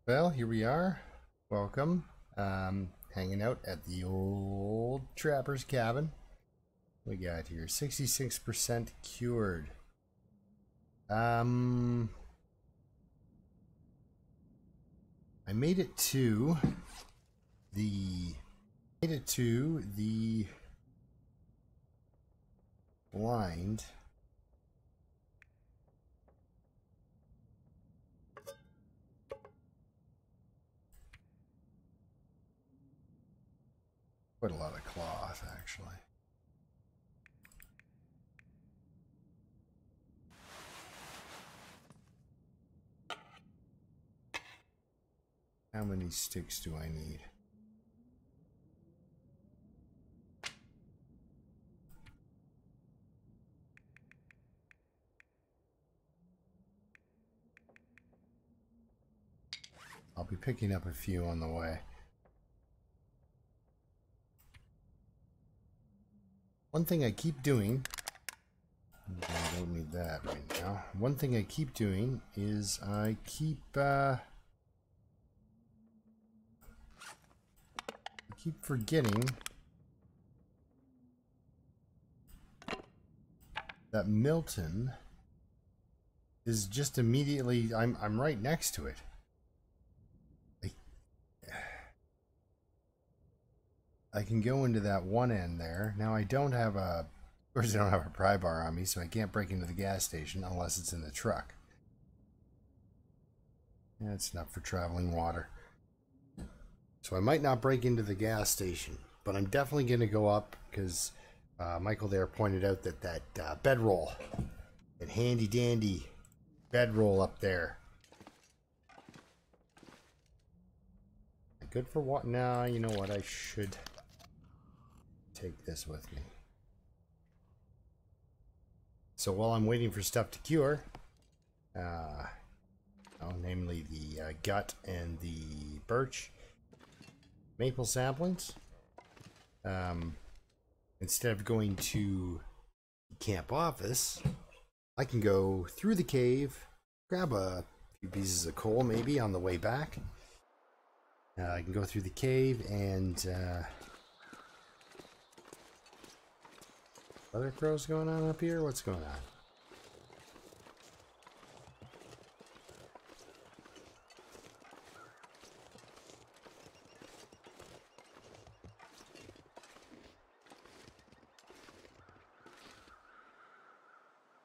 Well, here we are. Welcome. Hanging out at the old trapper's cabin. We got here 66% cured. I made it to the blind. Quite a lot of cloth, actually. How many sticks do I need? I'll be picking up a few on the way. One thing I keep doing, I don't need that right now. One thing I keep doing is I keep forgetting that Milton is just immediately, I'm right next to it. I can go into that one end there. Now I don't have of course I don't have a pry bar on me, so I can't break into the gas station unless it's in the truck. Yeah, it's not for traveling water. So I might not break into the gas station, but I'm definitely going to go up because Michael there pointed out that bedroll, that handy dandy bedroll up there. Good for what? Nah, you know what? I should take this with me. So while I'm waiting for stuff to cure, namely the gut and the birch maple saplings, instead of going to the camp office, I can go through the cave, grab a few pieces of coal maybe on the way back. I can go through the cave and other crows going on up here? What's going on?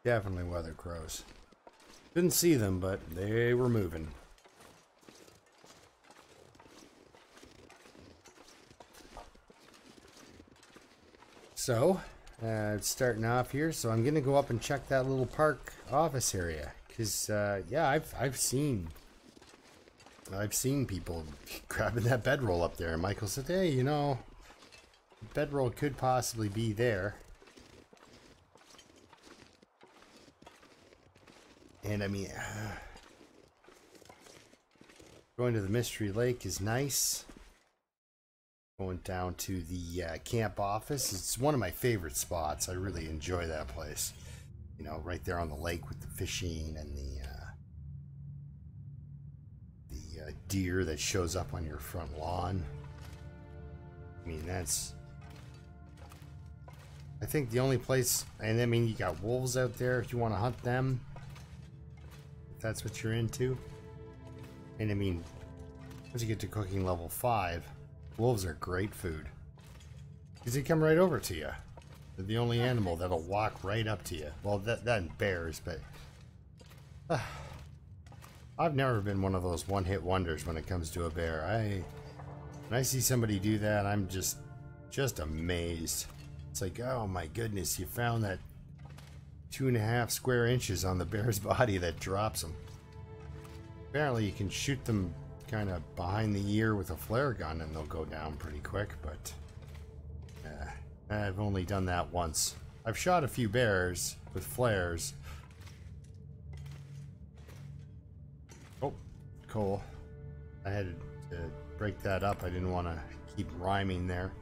Definitely weather crows. Didn't see them, but they were moving. So, it's starting off here, so I'm gonna go up and check that little park office area, cause yeah, I've seen people grabbing that bedroll up there, and Michael said, "Hey, you know, bedroll could possibly be there." And I mean, going to the Mystery Lake is nice. Going down to the camp office. It's one of my favorite spots. I really enjoy that place. You know, right there on the lake with the fishing and the deer that shows up on your front lawn. I mean, that's... I think the only place... And I mean, you got wolves out there if you want to hunt them. If that's what you're into. And I mean, once you get to cooking level 5... wolves are great food. Because they come right over to you. They're the only animal that'll walk right up to you. Well, that and bears, but... I've never been one of those one-hit wonders when it comes to a bear. When I see somebody do that, I'm just amazed. It's like, oh my goodness, you found that 2.5 square inches on the bear's body that drops them. Apparently you can shoot them kind of behind the ear with a flare gun and they'll go down pretty quick, but I've only done that once. I've shot a few bears with flares. Oh, cool. I had to break that up. I didn't want to keep rhyming there.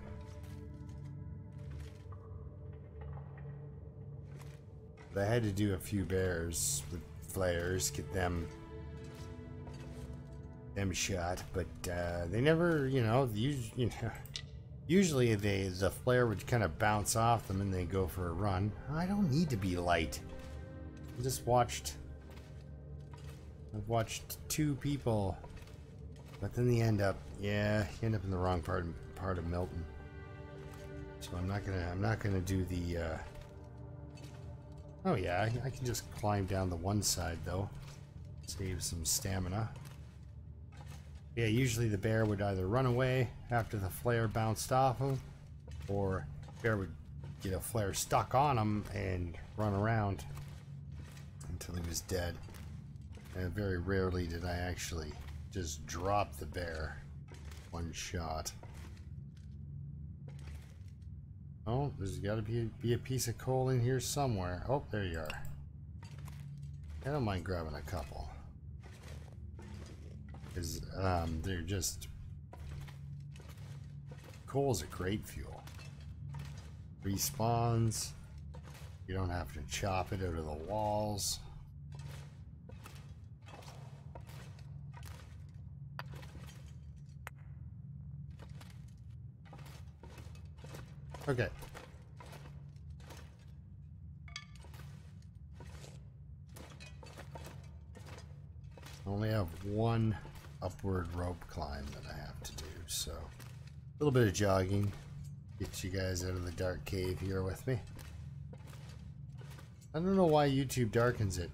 But I had to do a few bears with flares, get them them shot, but they never, you know, usually the flare would kind of bounce off them and they go for a run. I don't need to be light. I've watched two people, but then they end up, yeah, you end up in the wrong part of Milton. So I'm not gonna do the. Oh yeah, I can just climb down the one side though, save some stamina. Yeah, usually the bear would either run away after the flare bounced off him, or bear would get a flare stuck on him and run around until he was dead. And very rarely did I actually just drop the bear one shot. Oh, there's got to be a piece of coal in here somewhere. Oh, there you are. I don't mind grabbing a couple. Because they're just... Coal's a great fuel. Respawns. You don't have to chop it out of the walls. Okay. I only have one upward rope climb that I have to do, so a little bit of jogging. Get you guys out of the dark cave here with me. I don't know why YouTube darkens it.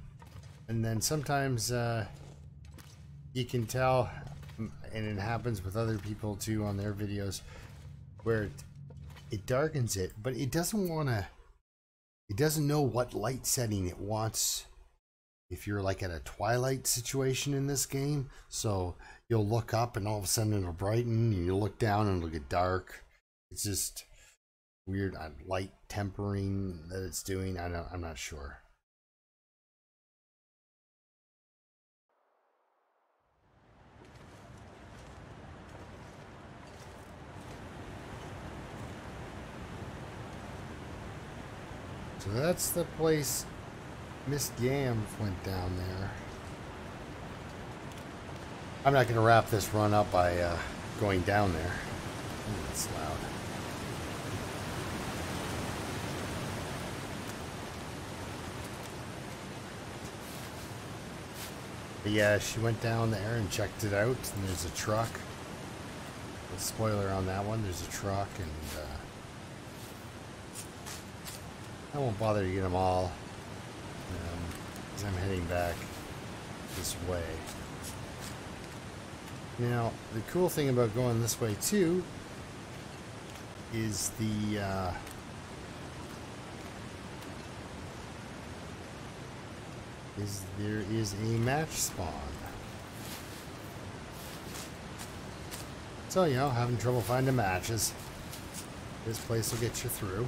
And then sometimes you can tell, and it happens with other people too on their videos, where it darkens it, but it doesn't know what light setting it wants if you're like at a twilight situation in this game. So you'll look up and all of a sudden it'll brighten, and you look down and it'll get dark. It's just weird light tempering that it's doing. I'm not sure. So that's the place Miss Yams went down there. I'm not going to wrap this run up by going down there. Ooh, that's loud. But yeah, she went down there and checked it out, and there's a truck. A spoiler on that one, there's a truck, and I won't bother to get them all, because I'm heading back this way. Now, the cool thing about going this way too is there is a match spawn. So, you know, having trouble finding matches, this place will get you through.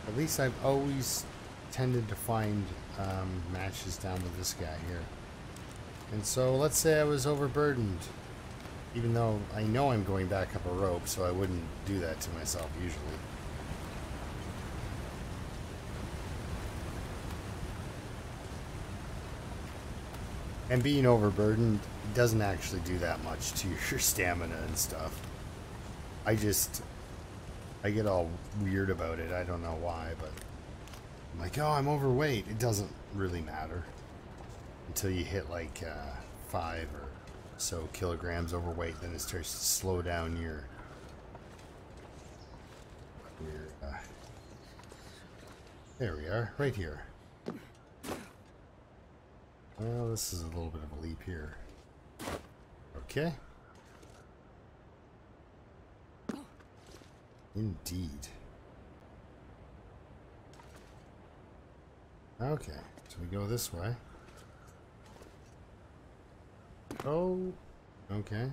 At least I've always tended to find matches down with this guy here. And so let's say I was overburdened, even though I know I'm going back up a rope, so I wouldn't do that to myself usually. And being overburdened doesn't actually do that much to your stamina and stuff. I get all weird about it. I don't know why, but I'm like, oh, I'm overweight. It doesn't really matter until you hit like 5 or so kilograms overweight. Then it starts to slow down your there we are, right here. Well, this is a little bit of a leap here. Okay. Indeed. Okay, so we go this way. Oh, okay.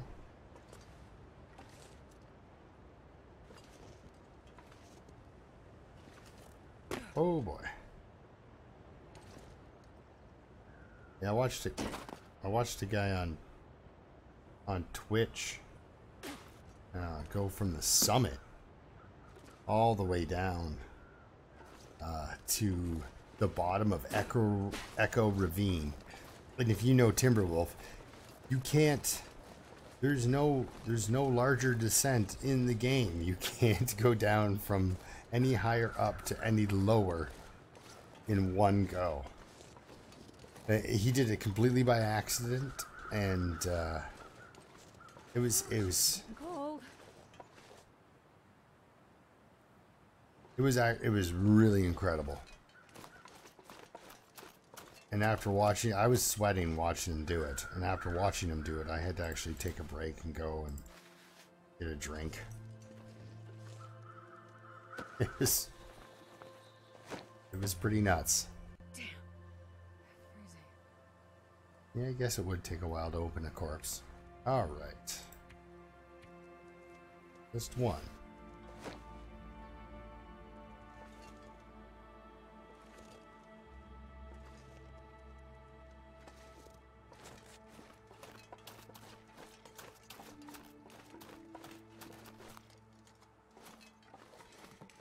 Oh boy. Yeah, I watched a guy on Twitch go from the summit all the way down to the bottom of Echo Ravine. And if you know Timberwolf, you can't. There's no larger descent in the game. You can't go down from any higher up to any lower in one go. He did it completely by accident, and it was really incredible. And after watching, I was sweating watching him do it. And after watching him do it, I had to actually take a break and go and get a drink. It was pretty nuts. Damn. Yeah, I guess it would take a while to open a corpse. All right. Just one.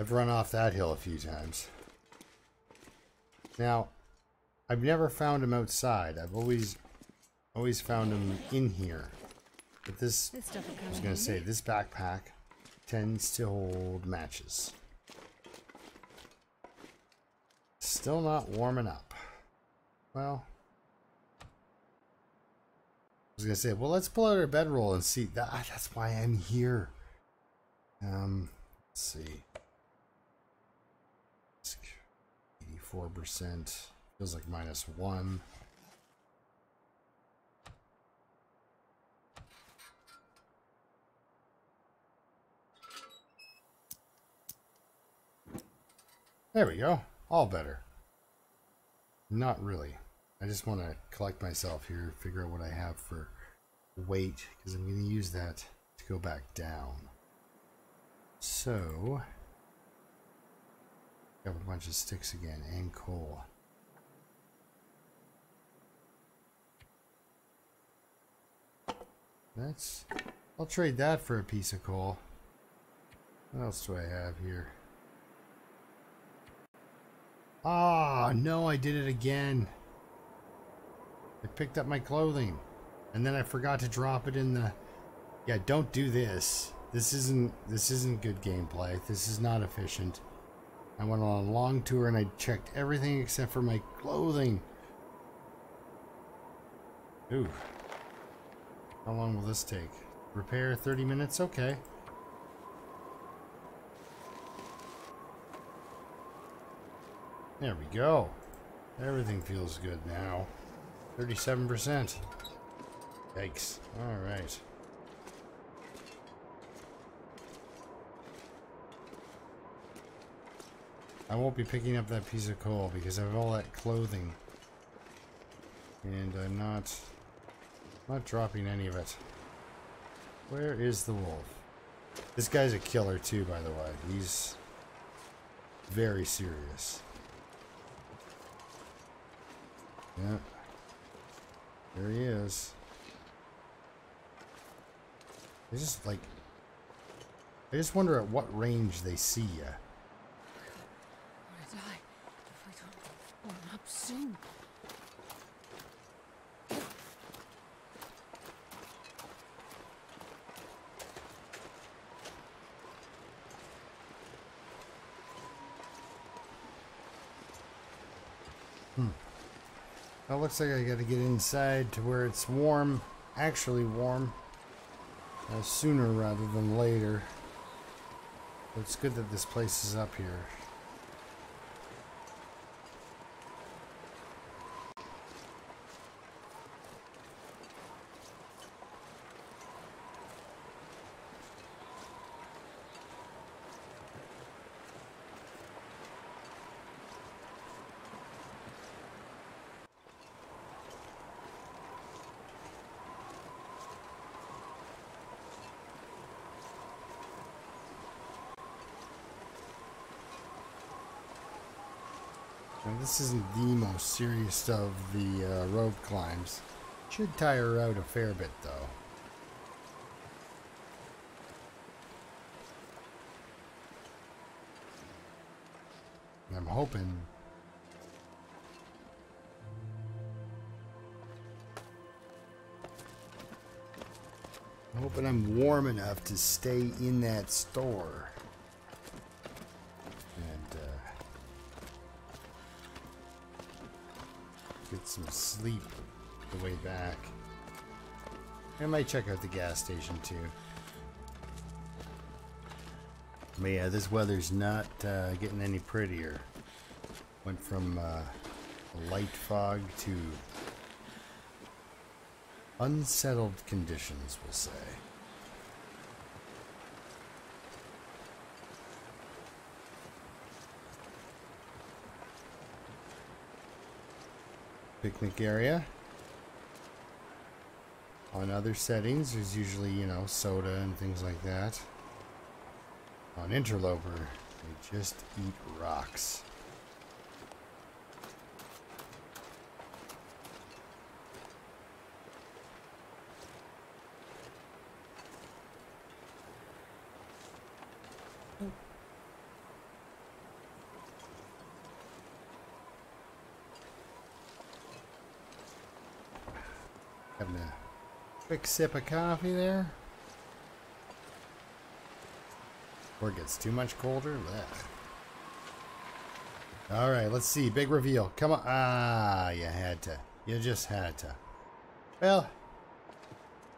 I've run off that hill a few times. Now, I've never found him outside. I've always found him in here. But this I was going to say, this backpack tends to hold matches. Still not warming up. Well, I was going to say, well, let's pull out our bedroll and see. That's why I'm here. Let's see. 84%. Feels like -1. There we go. All better. Not really. I just want to collect myself here, figure out what I have for weight, because I'm going to use that to go back down. So, got a bunch of sticks again and coal. I'll trade that for a piece of coal. What else do I have here? Ah, no, I did it again. I picked up my clothing and then I forgot to drop it in the... Yeah, don't do this. This isn't good gameplay. This is not efficient. I went on a long tour and I checked everything except for my clothing. Ooh. How long will this take? Repair 30 minutes? Okay. There we go. Everything feels good now. 37%. Yikes. Alright. I won't be picking up that piece of coal because I have all that clothing. And I'm not dropping any of it. Where is the wolf? This guy's a killer too, by the way. He's very serious. Yeah. There he is. I just wonder at what range they see you. I'm gonna die if I don't warm up soon. Well, looks like I gotta get inside to where it's warm, actually warm, sooner rather than later. But it's good that this place is up here. Now, this isn't the most serious of the road climbs. Should tire out a fair bit, though. I'm hoping hoping I'm warm enough to stay in that store. And get some sleep the way back. I might check out the gas station too. But yeah, this weather's not getting any prettier. Went from light fog to unsettled conditions, we'll say. Picnic area. On other settings, there's usually, you know, soda and things like that. On Interloper, they just eat rocks. Having a quick sip of coffee there. Before it gets too much colder. Alright, let's see. Big reveal. Come on. Ah, you had to. You just had to. Well,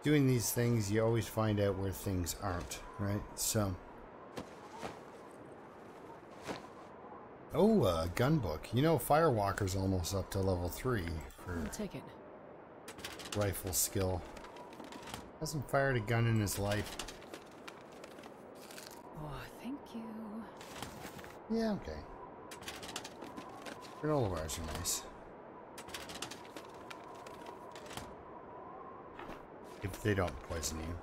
doing these things, you always find out where things aren't, right? So. Oh, a gun book. You know, Firewalker's almost up to level 3 for I'll take it. rifle skill. Hasn't fired a gun in his life. Oh, thank you. Yeah, okay. Granola bars are nice. If they don't poison you.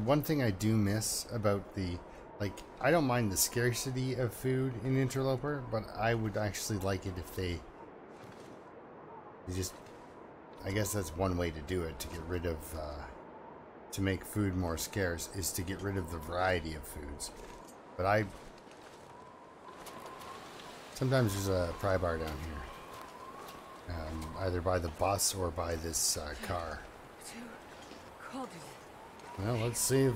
One thing I do miss about the, like, I don't mind the scarcity of food in Interloper, but I would actually like it if they just, I guess that's one way to do it, to get rid of, to make food more scarce, is to get rid of the variety of foods. But sometimes there's a pry bar down here. Either by the bus or by this car. Well, let's see if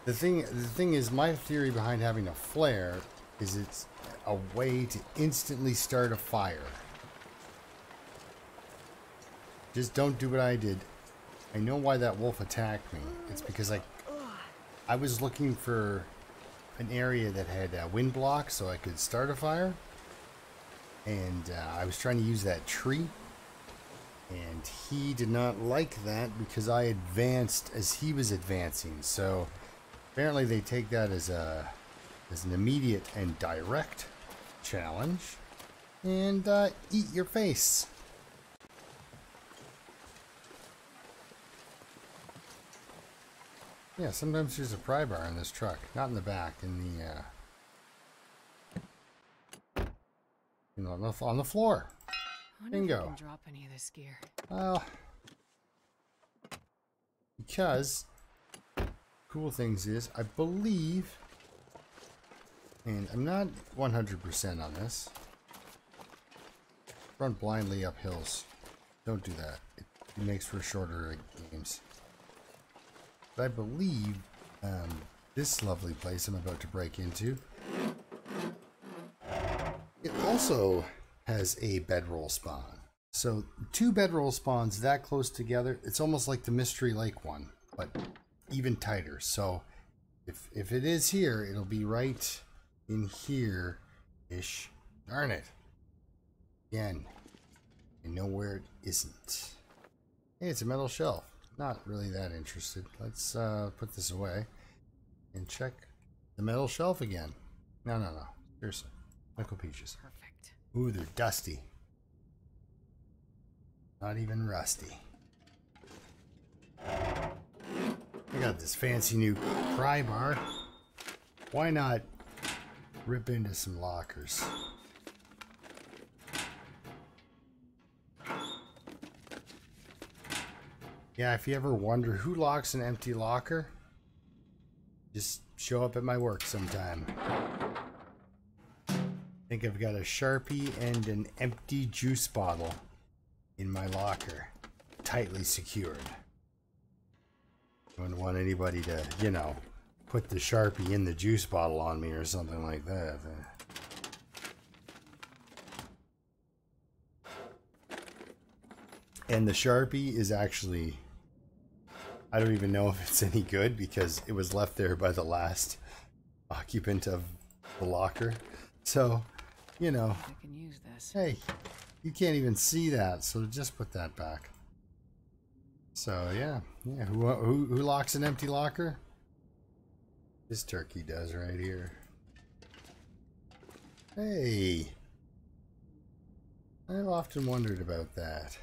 the thing is, my theory behind having a flare is it's a way to instantly start a fire. Just don't do what I did. I know why that wolf attacked me. It's because I was looking for an area that had a wind block so I could start a fire, and I was trying to use that tree. And he did not like that because I advanced as he was advancing. So apparently they take that as an immediate and direct challenge. And eat your face. Yeah, sometimes there's a pry bar in this truck. Not in the back, in the you know, on the floor. Bingo. I can drop any of this gear. Well, because cool things is, I believe, and I'm not 100% on this. Run blindly up hills. Don't do that. It makes for shorter games. But I believe this lovely place I'm about to break into, it also has a bedroll spawn. So 2 bedroll spawns that close together, it's almost like the Mystery Lake one, but even tighter. So if it is here, it'll be right in here-ish. Darn it. Again, I know where it isn't. Hey, it's a metal shelf. Not really that interested. Let's put this away and check the metal shelf again. No. Seriously. Michael Peaches. Perfect. Ooh, they're dusty. Not even rusty. I got this fancy new pry bar. Why not rip into some lockers? Yeah, if you ever wonder who locks an empty locker, Just show up at my work sometime. I think I've got a Sharpie and an empty juice bottle in my locker, tightly secured. I wouldn't want anybody to, you know, put the Sharpie in the juice bottle on me or something like that. And the Sharpie is actually, I don't even know if it's any good because it was left there by the last occupant of the locker. So, you know, I can use this. hey, you can't even see that, so just put that back. So yeah, who locks an empty locker? This turkey does right here. Hey, I've often wondered about that.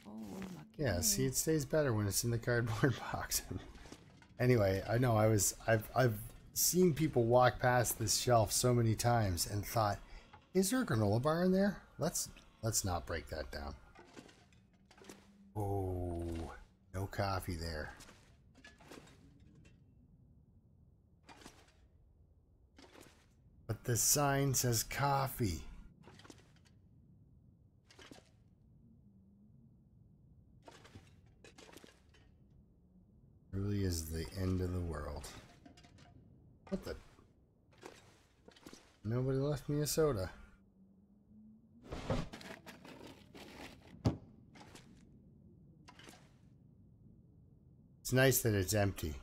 Oh, lucky Yeah, me. see, it stays better when it's in the cardboard box. Anyway, I know I've seen people walk past this shelf so many times and thought, is there a granola bar in there? Let's not break that down. Oh, no coffee there. But the sign says coffee. Really is the end of the world. What the? Nobody left me a soda. It's nice that it's empty.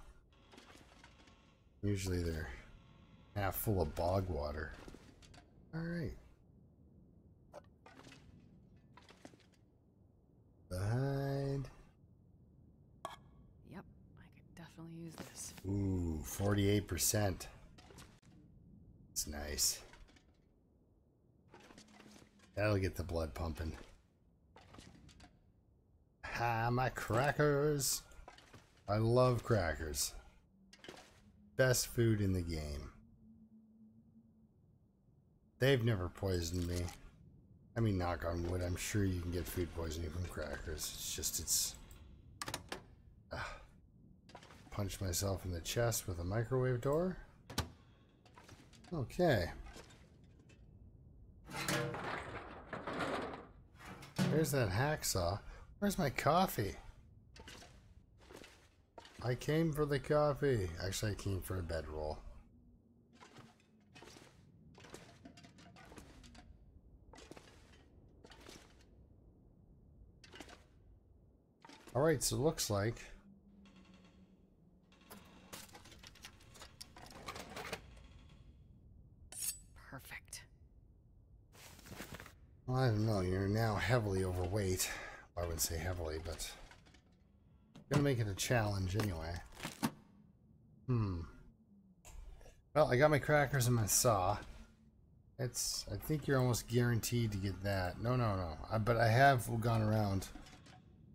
Usually they're half full of bog water. Alright. Behind. Yep, I could definitely use this. Ooh, 48%. It's nice. That'll get the blood pumping. Ah, my crackers. I love crackers. Best food in the game. They've never poisoned me. I mean, knock on wood, I'm sure you can get food poisoning from crackers. It's just, punch myself in the chest with a microwave door. Okay. There's that hacksaw. Where's my coffee? I came for the coffee. Actually, I came for a bedroll. Alright, so it looks like Perfect. well, I don't know, you're now heavily overweight. I wouldn't say heavily, but gonna make it a challenge anyway. Well, I got my crackers and my saw. I think you're almost guaranteed to get that. No. But I have gone around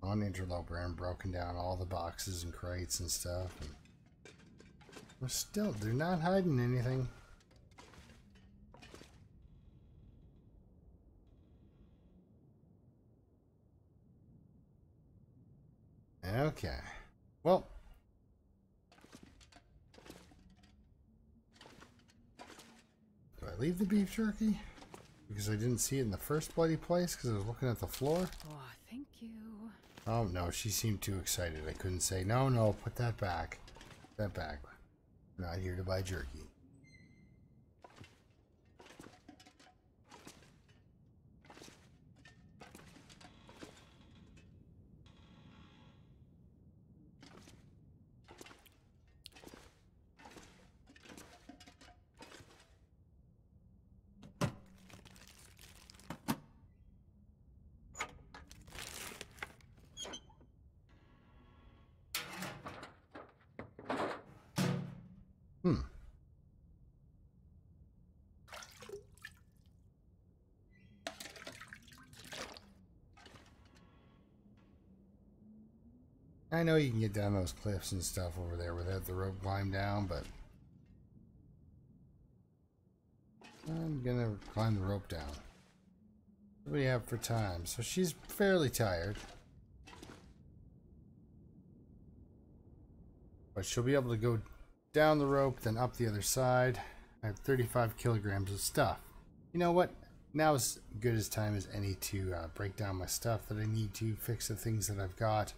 on Interloper and broken down all the boxes and crates and stuff. And they're not hiding anything. Okay. Well. Do I leave the beef jerky? Because I didn't see it in the first bloody place because I was looking at the floor? Oh, thank you. Oh no, she seemed too excited. I couldn't say, no, put that back. Put that back. I'm not here to buy jerky. I know you can get down those cliffs and stuff over there without the rope climb down, but I'm gonna climb the rope down. What do we have for time? So she's fairly tired, but she'll be able to go down the rope, then up the other side. I have 35 kilograms of stuff. You know what? Now is good as time as any to break down my stuff that I need to fix the things that I've got.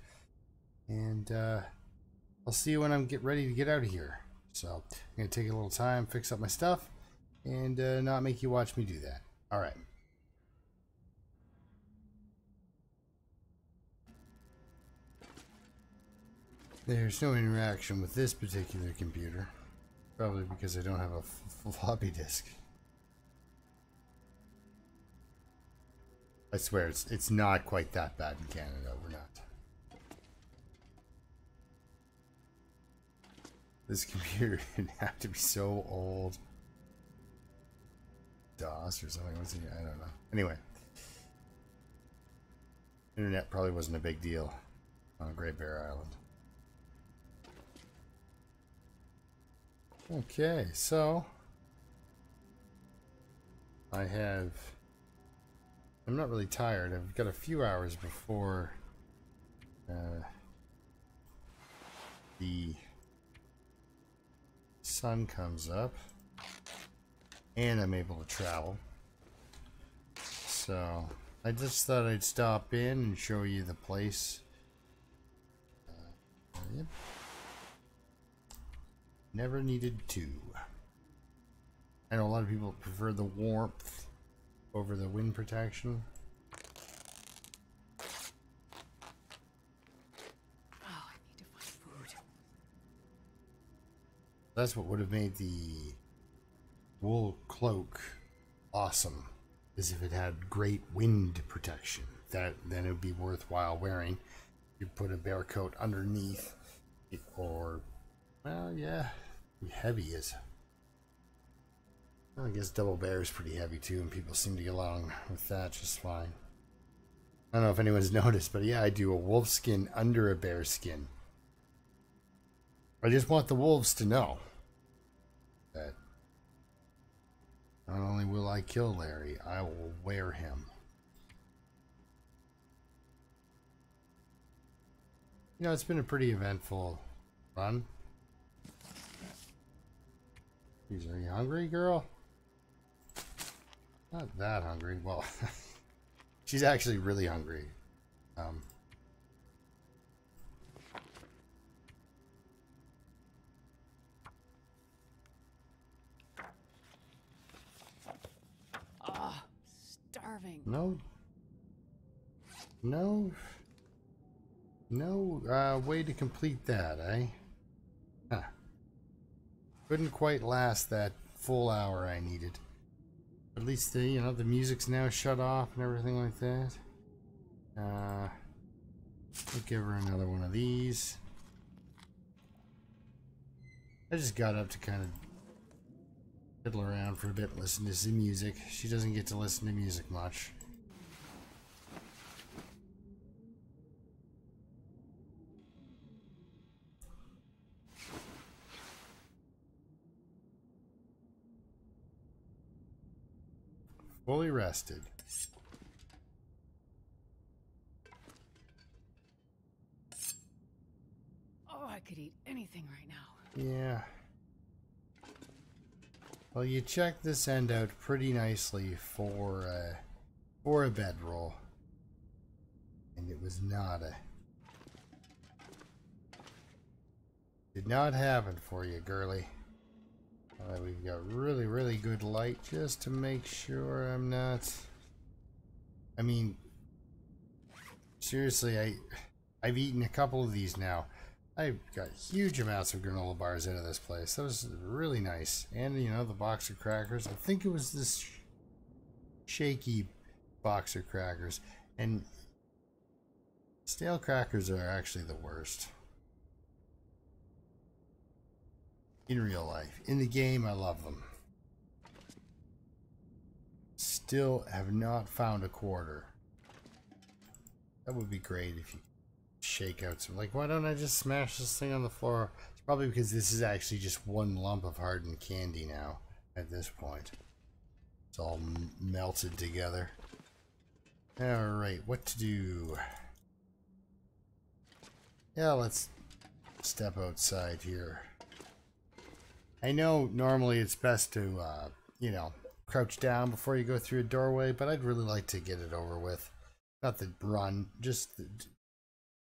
And I'll see you when I'm ready to get out of here. So I'm going to take a little time, fix up my stuff, and not make you watch me do that. Alright. There's no interaction with this particular computer. Probably because I don't have a floppy disk. I swear, it's not quite that bad in Canada. We're not. This computer didn't have to be so old. DOS or something. What's it? I don't know. Anyway. Internet probably wasn't a big deal on Great Bear Island. Okay, so I'm not really tired. I've got a few hours before the sun comes up and I'm able to travel. So I just thought I'd stop in and show you the place. Yep. Never needed to. I know a lot of people prefer the warmth over the wind protection. Oh, I need to find food. That's what would have made the wool cloak awesome, is if it had great wind protection. Then it would be worthwhile wearing. You put a bear coat underneath, or, well, yeah, heavy is. Well, I guess double bear is pretty heavy too, and people seem to get along with that just fine. I don't know if anyone's noticed, but yeah, I do a wolf skin under a bear skin. I just want the wolves to know that not only will I kill Larry, I will wear him. You know, it's been a pretty eventful run. Jeez, are you hungry, girl? Not that hungry. Well, she's actually really hungry. Starving. No way to complete that, eh? Huh. Couldn't quite last that full hour I needed. At least the music's now shut off and everything like that. I'll give her another one of these. I just got up to kind of fiddle around for a bit and listen to some music. She doesn't get to listen to music much. Fully rested. Oh, I could eat anything right now. Yeah. Well, you checked this end out pretty nicely for a bedroll, and it was not a. Did not happen for you, girly. We've got really, really good light just to make sure I'm not. I mean, seriously, I've eaten a couple of these now. I've got huge amounts of granola bars out of this place. That was really nice. And, you know, the box of crackers. I think it was this shaky box of crackers. And stale crackers are actually the worst. In real life. In the game, I love them. Still have not found a quarter. That would be great if you shake out some. Like, why don't I just smash this thing on the floor? It's probably because this is actually just one lump of hardened candy now at this point. It's all melted together. Alright, what to do? Yeah, let's step outside here. I know normally it's best to, you know, crouch down before you go through a doorway, but I'd really like to get it over with. Not the run, just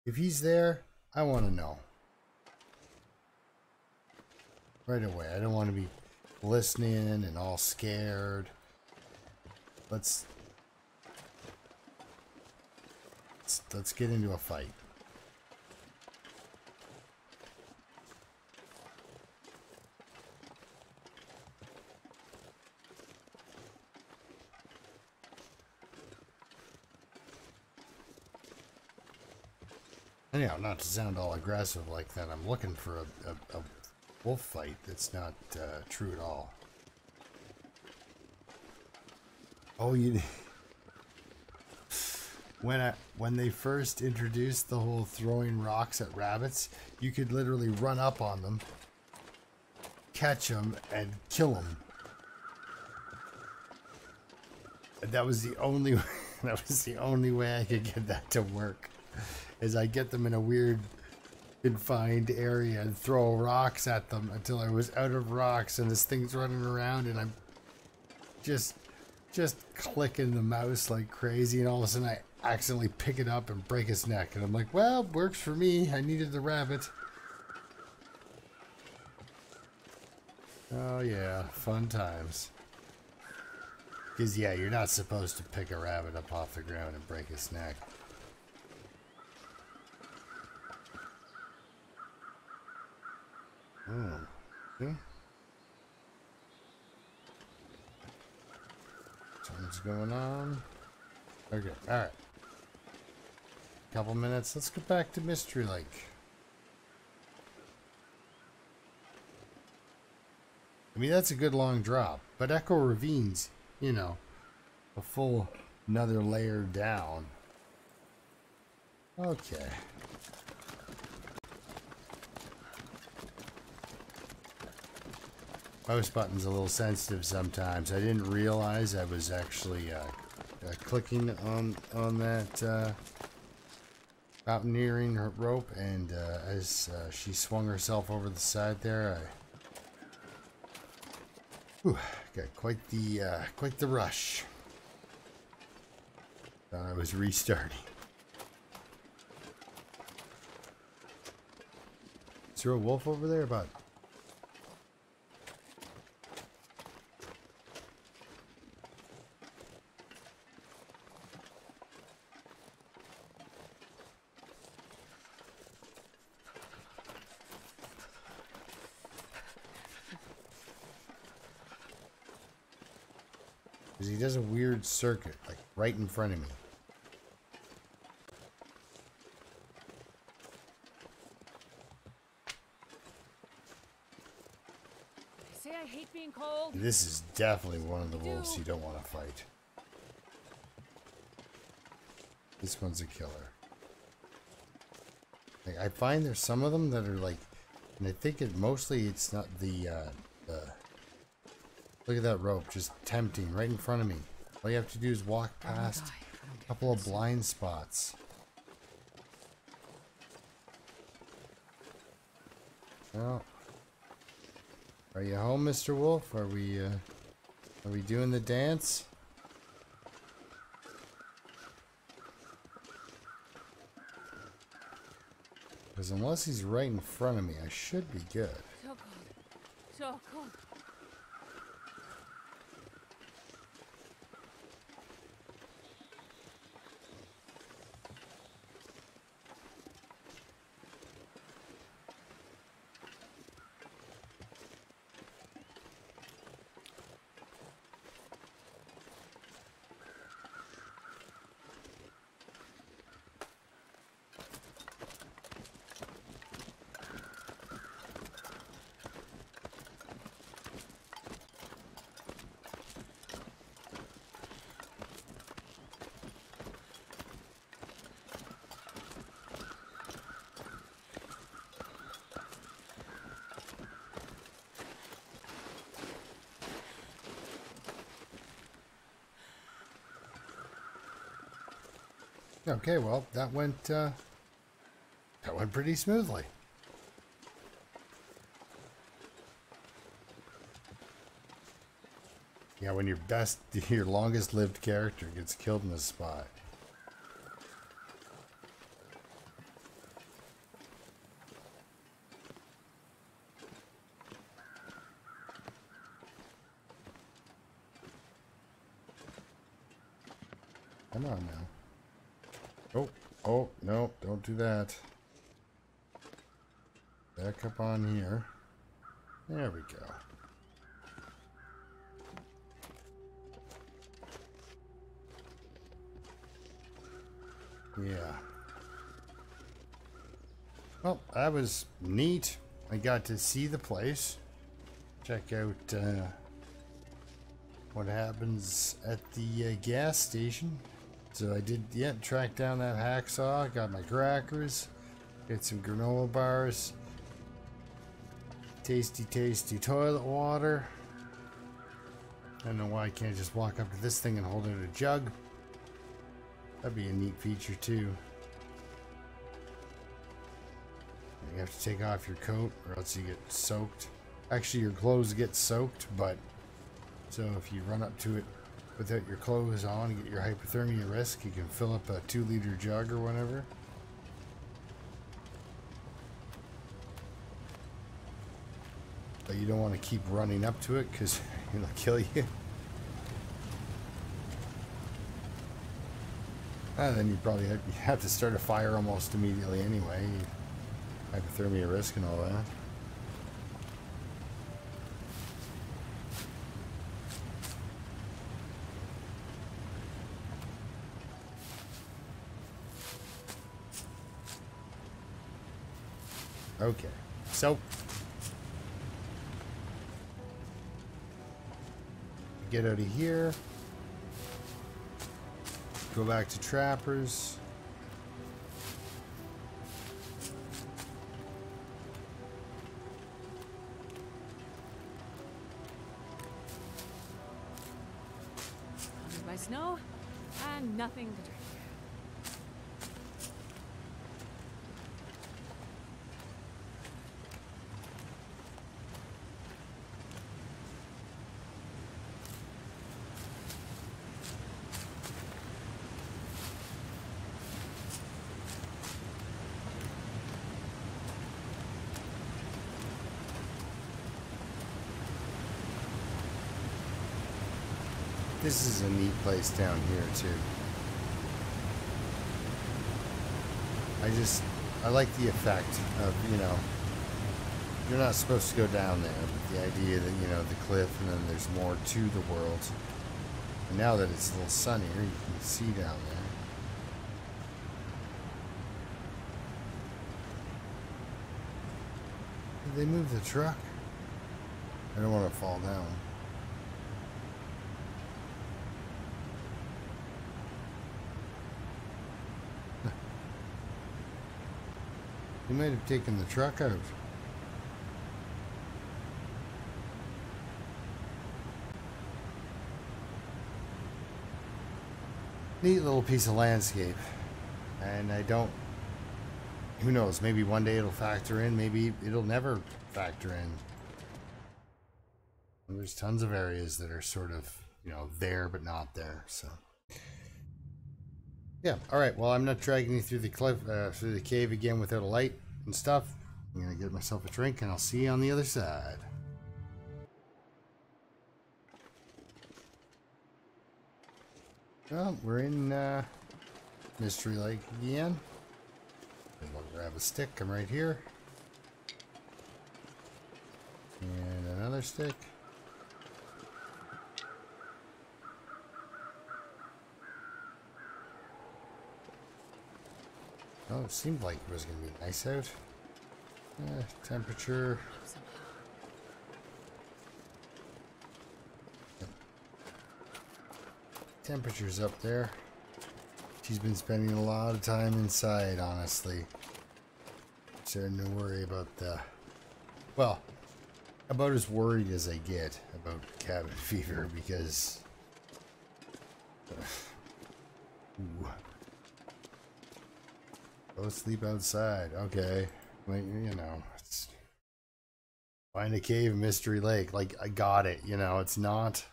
if he's there, I want to know right away. I don't want to be listening and all scared. Let's get into a fight. Anyhow, not to sound all aggressive like that, I'm looking for a wolf fight that's not true at all. Oh, you... When they first introduced the whole throwing rocks at rabbits, you could literally run up on them, catch them, and kill them. And that was the only way I could get that to work. Is I get them in a weird confined area and throw rocks at them until I was out of rocks, and this thing's running around and I'm just clicking the mouse like crazy, and all of a sudden I accidentally pick it up and break his neck, and I'm like, well, works for me. I needed the rabbit. Oh yeah, fun times. Because yeah, you're not supposed to pick a rabbit up off the ground and break his neck. Okay. Something's going on. Okay, alright. Couple minutes. Let's get back to Mystery Lake. I mean, that's a good long drop. But Echo Ravine's, you know, a full another layer down. Okay. Mouse button's a little sensitive sometimes. I didn't realize I was actually clicking on that mountaineering rope, and as she swung herself over the side there, I got quite the rush. Thought I was restarting. Is there a wolf over there, bud? Because he does a weird circuit, like right in front of me. Say I hate being cold. This is definitely one of the wolves you don't want to fight. This one's a killer. Like, I find there's some of them that are like, and I think it's not the look at that rope, just tempting right in front of me. All you have to do is walk past a couple of blind spots. Well, are you home, Mr. Wolf? Are we doing the dance? Because unless he's right in front of me, I should be good. So cold. So cold. Okay, well, that went pretty smoothly. Yeah, when your longest lived character gets killed in a spot. Come on now. Oh, no, don't do that. Back up on here. There we go. Yeah. Well, that was neat. I got to see the place. Check out what happens at the gas station. So I did, yeah, track down that hacksaw. Got my crackers. Get some granola bars. Tasty, tasty toilet water. I don't know why I can't just walk up to this thing and hold out a jug. That'd be a neat feature too. You have to take off your coat or else you get soaked. Actually, your clothes get soaked, but so if you run up to it without your clothes on and get your hypothermia risk, you can fill up a 2-liter jug or whatever. But you don't want to keep running up to it because it'll kill you. And then you probably have to start a fire almost immediately anyway. Hypothermia risk and all that. Okay, so get out of here. Go back to Trappers. Surrounded by snow and nothing to drink. This is a neat place down here too. I like the effect of, you know, you're not supposed to go down there, but the idea that, you know, the cliff and then there's more to the world. And now that it's a little sunnier, you can see down there. Did they move the truck? I don't want to fall down. You might have taken the truck out. Neat little piece of landscape. And I don't... Who knows, maybe one day it'll factor in, maybe it'll never factor in. And there's tons of areas that are sort of, you know, there but not there, so... Yeah, alright, well, I'm not dragging you through the cliff, through the cave again without a light and stuff. I'm gonna get myself a drink and I'll see you on the other side. Well, we're in Mystery Lake again. And we'll grab a stick, I'm right here. And another stick. Oh, it seemed like it was going to be nice out. Temperature. Temperature's up there. She's been spending a lot of time inside, honestly. Starting to worry about the... Well, about as worried as I get about cabin fever because... Ooh. Go sleep outside. Okay. Like, you know, it's find a cave, Mystery Lake. Like, I got it. You know, it's not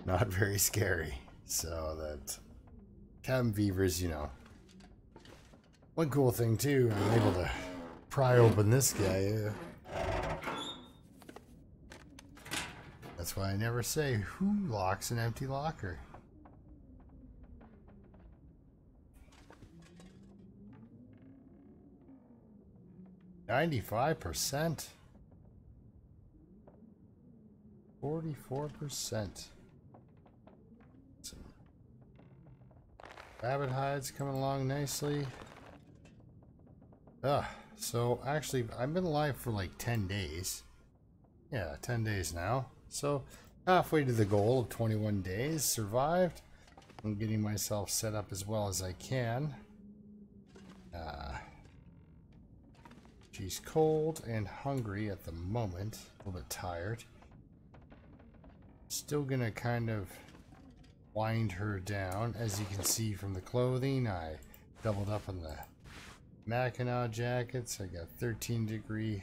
not very scary. So that cabin fever is, you know. One cool thing too, I'm able to pry open this guy. That's why I never say who locks an empty locker. $95%. 44%. Some rabbit hides coming along nicely. So actually I've been alive for like 10 days. Yeah, 10 days now. So halfway to the goal of 21 days survived. I'm getting myself set up as well as I can. She's cold and hungry at the moment. A little bit tired. Still gonna kind of wind her down. As you can see from the clothing, I doubled up on the Mackinac jackets. I got 13-degree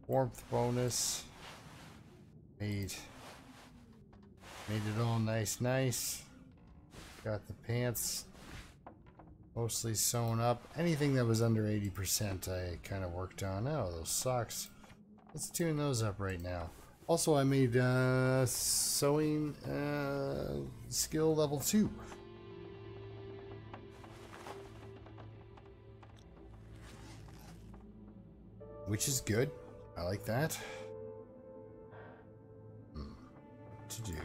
warmth bonus. Made it all nice. Got the pants mostly sewn up. Anything that was under 80% I kind of worked on. Oh, those socks. Let's tune those up right now. Also, I made sewing skill level 2. Which is good. I like that. What to do?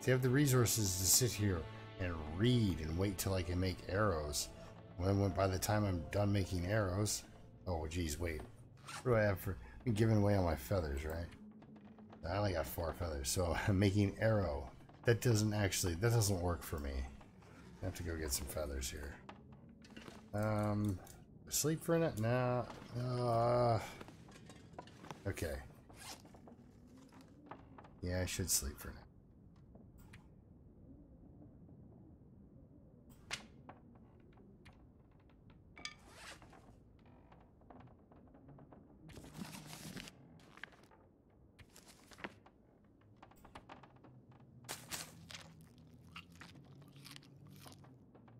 To have the resources to sit here and read and wait till I can make arrows. When by the time I'm done making arrows, oh geez, wait. What do I have for? I'm giving away all my feathers, right? I only got 4 feathers, so I'm making arrow. That doesn't work for me. I have to go get some feathers here. Sleep for a night? Nah. Okay. Yeah, I should sleep for a night.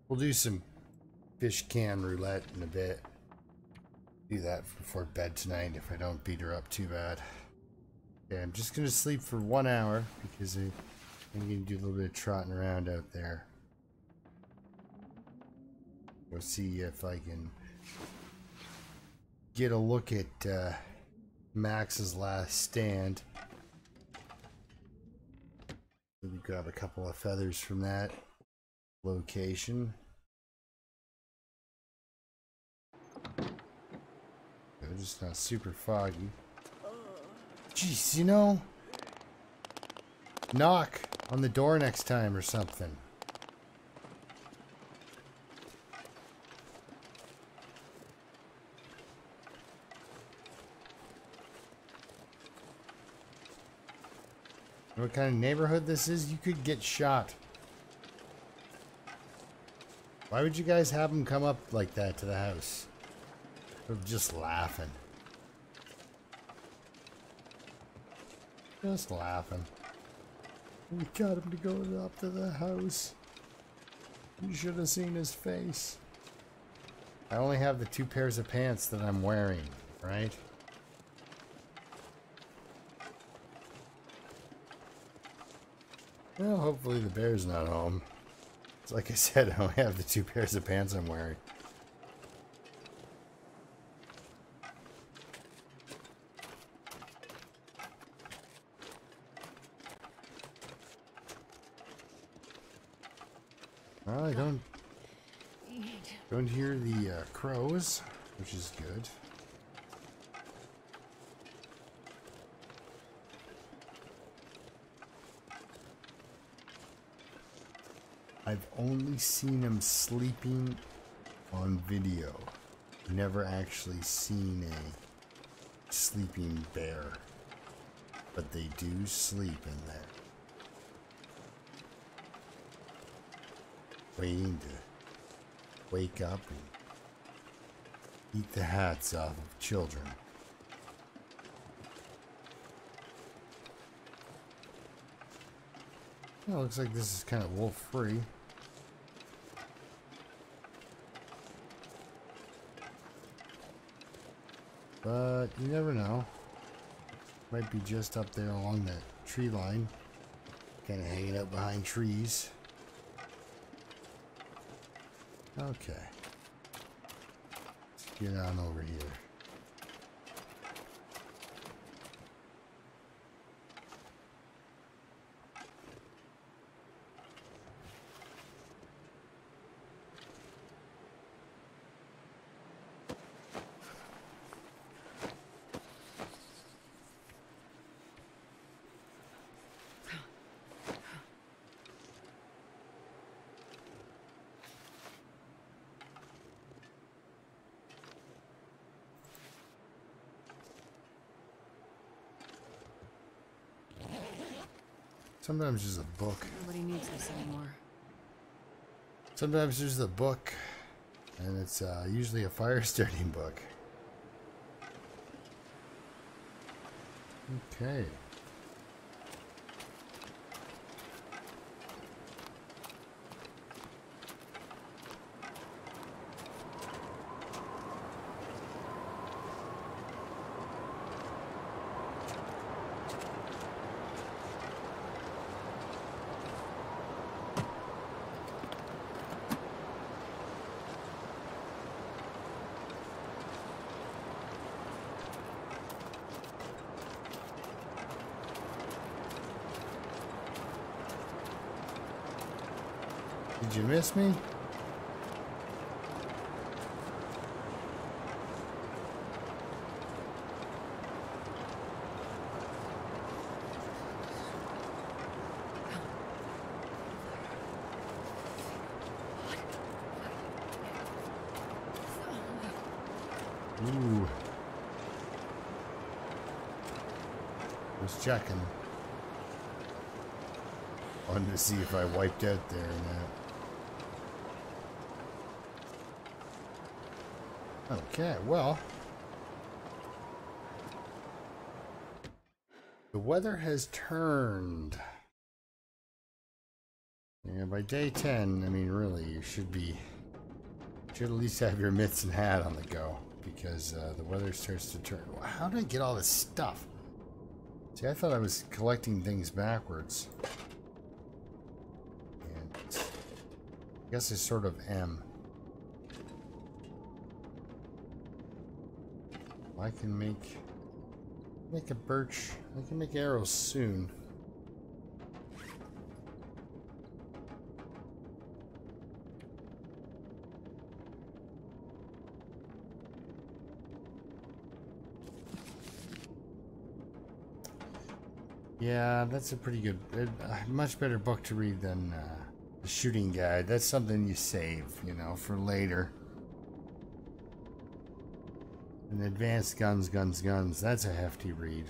We'll do some fish can roulette in a bit. Do that before bed tonight if I don't beat her up too bad. Okay, I'm just gonna sleep for 1 hour because I'm gonna do a little bit of trotting around out there. Go see if I can get a look at Max's last stand. Maybe grab a couple of feathers from that location. It's just not super foggy. Jeez, you know, knock on the door next time or something. What kind of neighborhood this is? You could get shot. Why would you guys have them come up like that to the house? They're just laughing. Just laughing. We got him to go up to the house. You should have seen his face. I only have the 2 pairs of pants that I'm wearing, right? Well, hopefully the bear's not home. It's like I said, I only have the 2 pairs of pants I'm wearing. Well, I don't hear the crows, which is good. I've only seen them sleeping on video. Never actually seen a sleeping bear. But they do sleep in there. Waiting to wake up and eat the hats off of children. Well, looks like this is kind of wolf free. But you never know. Might be just up there along that tree line. Kind of hanging out behind trees. Okay. Let's get on over here. Sometimes there's a book. Nobody needs this anymore. Sometimes there's a book, and it's usually a fire starting book. Okay. Did you miss me? Ooh. Was checking. Wanted to see if I wiped out there or not. Okay, well, the weather has turned. Yeah, by day 10, I mean, really, you should at least have your mitts and hat on the go, because the weather starts to turn. How did I get all this stuff? See, I thought I was collecting things backwards. And I guess I sort of am. I can make a birch. I can make arrows soon. Yeah, that's a pretty good, much better book to read than the shooting guide. That's something you save, you know, for later. And advanced guns. That's a hefty read.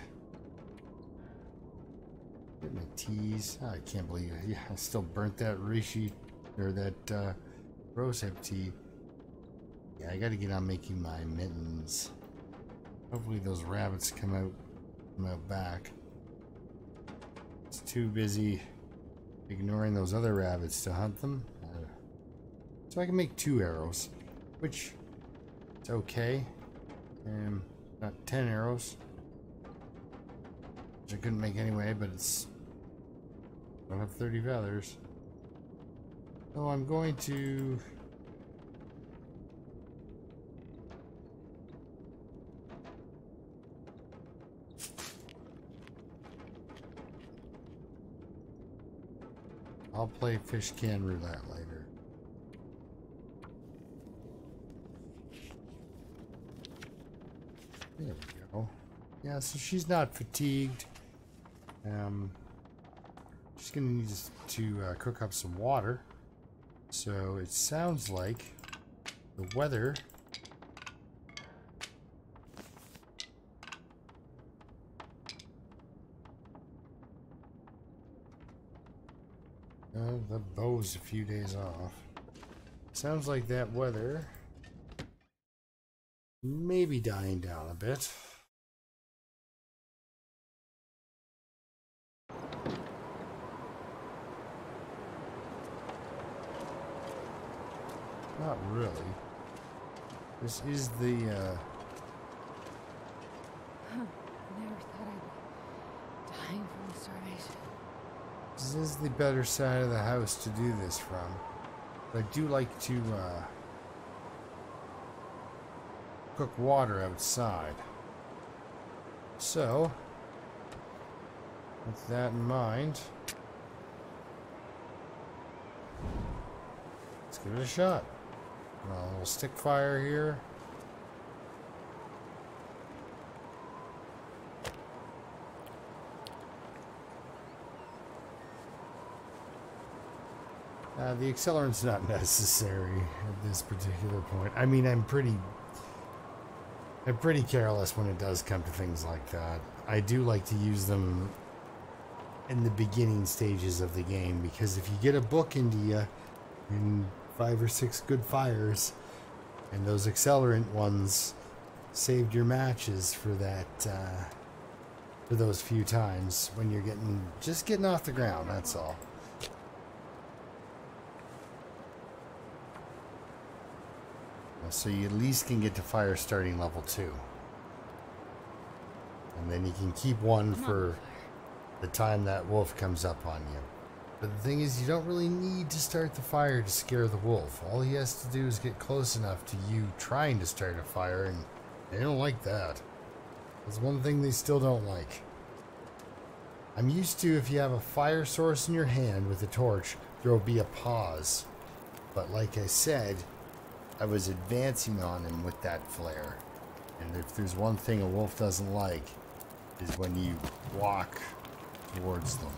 Get my teas. Oh, I can't believe it. Yeah, I still burnt that reishi, or that rosehip tea. Yeah, I gotta get on making my mittens. Hopefully those rabbits come out back. It's too busy ignoring those other rabbits to hunt them. So I can make 2 arrows, which is okay. Not 10 arrows, which I couldn't make anyway, but it's, I don't have 30 feathers. So I'm going to I'll play fish can roulette later. There we go. Yeah, so she's not fatigued. She's gonna need to cook up some water. So it sounds like the weather the bow's a few days off. Sounds like that weather may be dying down a bit. Not really. This is the, Never thought I'd be dying from starvation. This is the better side of the house to do this from. But I do like to, cook water outside. So, with that in mind, let's give it a shot. A little stick fire here. The accelerant's not necessary at this particular point. I mean, I'm pretty careless when it does come to things like that. I do like to use them in the beginning stages of the game, because if you get a book into you in 5 or 6 good fires, and those accelerant ones saved your matches for that, for those few times when you're just getting off the ground, that's all. So you at least can get to fire starting level 2. And then you can keep one for the time that wolf comes up on you. But the thing is, you don't really need to start the fire to scare the wolf. All he has to do is get close enough to you trying to start a fire, and they don't like that. That's one thing they still don't like. I'm used to, if you have a fire source in your hand with a torch, there will be a pause. But like I said, I was advancing on him with that flare. And if there's one thing a wolf doesn't like, is when you walk towards them.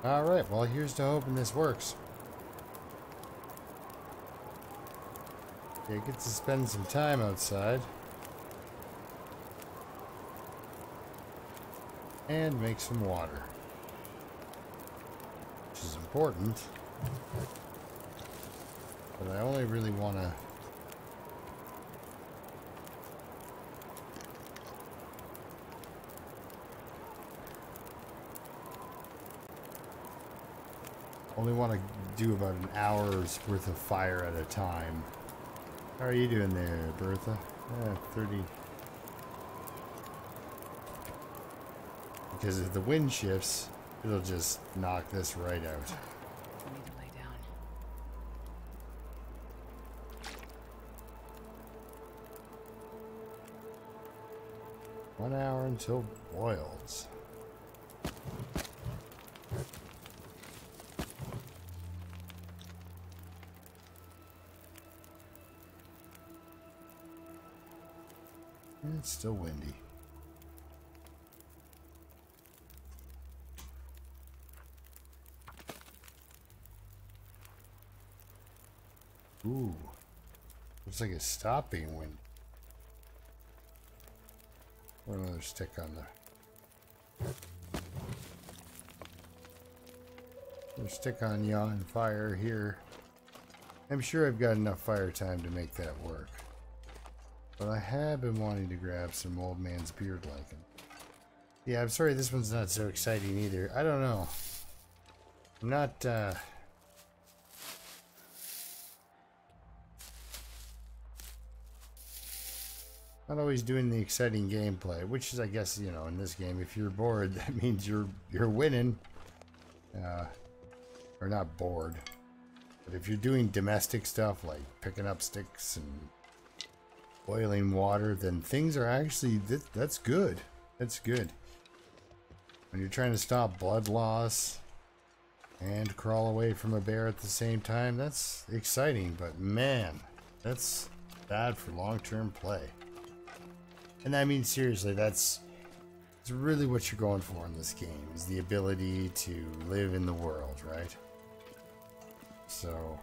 Alright, well, here's to hoping this works. Okay, get to spend some time outside. And make some water. Which is important. But I only really want to... only want to do about an hour's worth of fire at a time. How are you doing there, Bertha? 30. Because if the wind shifts, it'll just knock this right out. I need to lay down. 1 hour until boils. It's still windy. Ooh. Looks like it's stopping wind. Put another stick on there. Another stick on yon fire here. I'm sure I've got enough fire time to make that work. But I have been wanting to grab some old man's beard lichen. Yeah, I'm sorry this one's not so exciting either. I don't know. I'm not, not always doing the exciting gameplay, which is, I guess, you know, in this game, if you're bored, that means you're winning. Or not bored. But if you're doing domestic stuff, like picking up sticks and boiling water, then things are actually, that's good. That's good. When you're trying to stop blood loss and crawl away from a bear at the same time, that's exciting, but man, that's bad for long-term play. And I mean, seriously, that's It's really what you're going for in this game, is the ability to live in the world, right? So...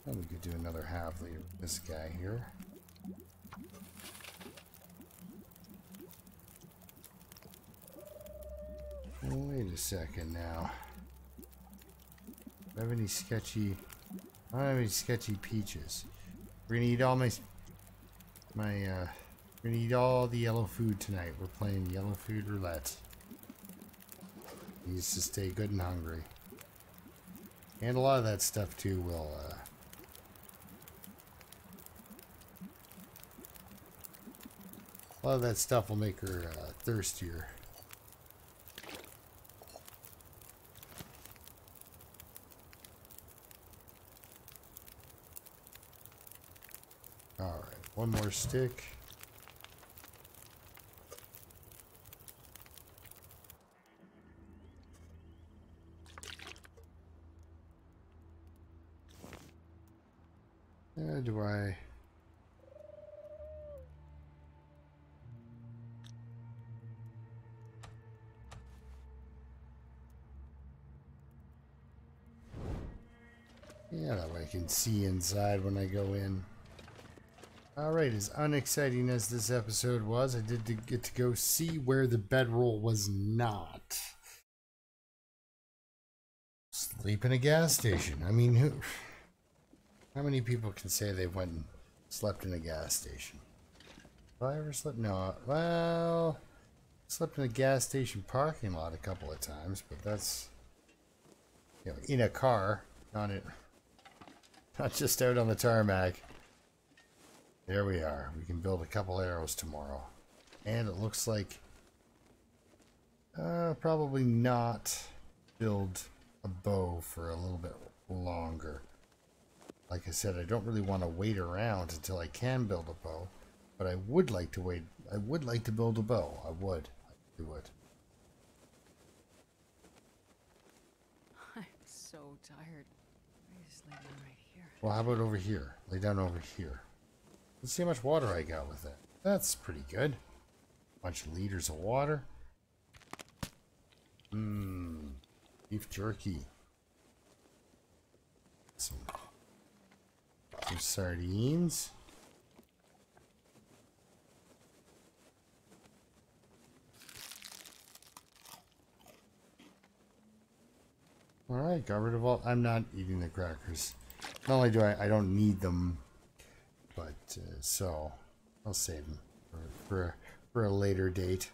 Oh, we could do another half lead with this guy here. Wait a second now. Do I have any sketchy... I don't have any sketchy peaches. We're gonna eat all we're gonna eat all the yellow food tonight. We're playing yellow food roulette. Needs to stay good and hungry. And a lot of that stuff too will a lot of that stuff will make her thirstier. Alright, one more stick. Do I... Yeah, that way I can see inside when I go in. Alright, as unexciting as this episode was, I did get to go see where the bedroll was not. Sleep in a gas station. I mean, how many people can say they went and slept in a gas station? Have I ever slept? No. Well, slept in a gas station parking lot a couple of times, but that's, you know, in a car, not just out on the tarmac. There we are. We can build a couple arrows tomorrow. And it looks like probably not build a bow for a little bit longer. Like I said, I don't really want to wait around until I can build a bow, but I would like to wait. I would like to build a bow. I would. I really would. I'm so tired. I just lay down right here. Well, how about over here? Lay down over here. Let's see how much water I got with it. That's pretty good. Bunch of liters of water. Beef jerky. Some sardines. Alright, got rid of all... I'm not eating the crackers. Not only do I don't need them, but so I'll save them for a later date.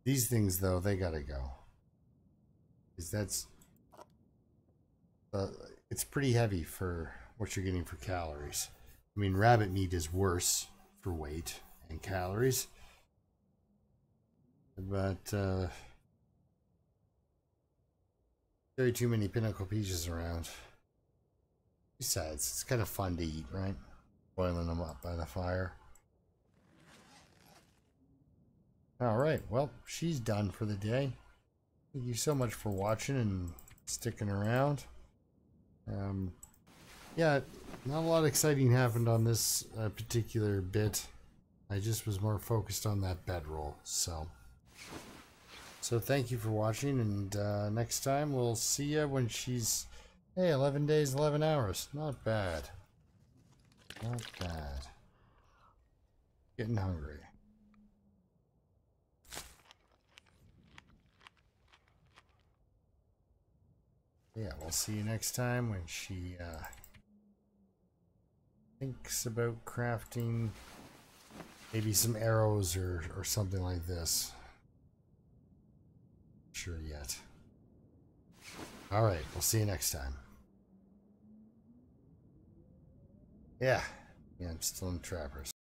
These things, though, they gotta go. Because that's... it's pretty heavy for what you're getting for calories. I mean, rabbit meat is worse for weight and calories. But, very too many pinnacle peaches around. Besides, it's kind of fun to eat, right? Boiling them up by the fire. Alright, well, she's done for the day. Thank you so much for watching and sticking around. Yeah, not a lot exciting happened on this particular bit. I just was more focused on that bedroll, so thank you for watching, and next time we'll see you when she's, hey, 11 days, 11 hours. Not bad. Not bad. Getting hungry. Yeah, we'll see you next time when she thinks about crafting maybe some arrows or something like this. Sure yet. Alright, we'll see you next time. Yeah, I'm still in Trappers.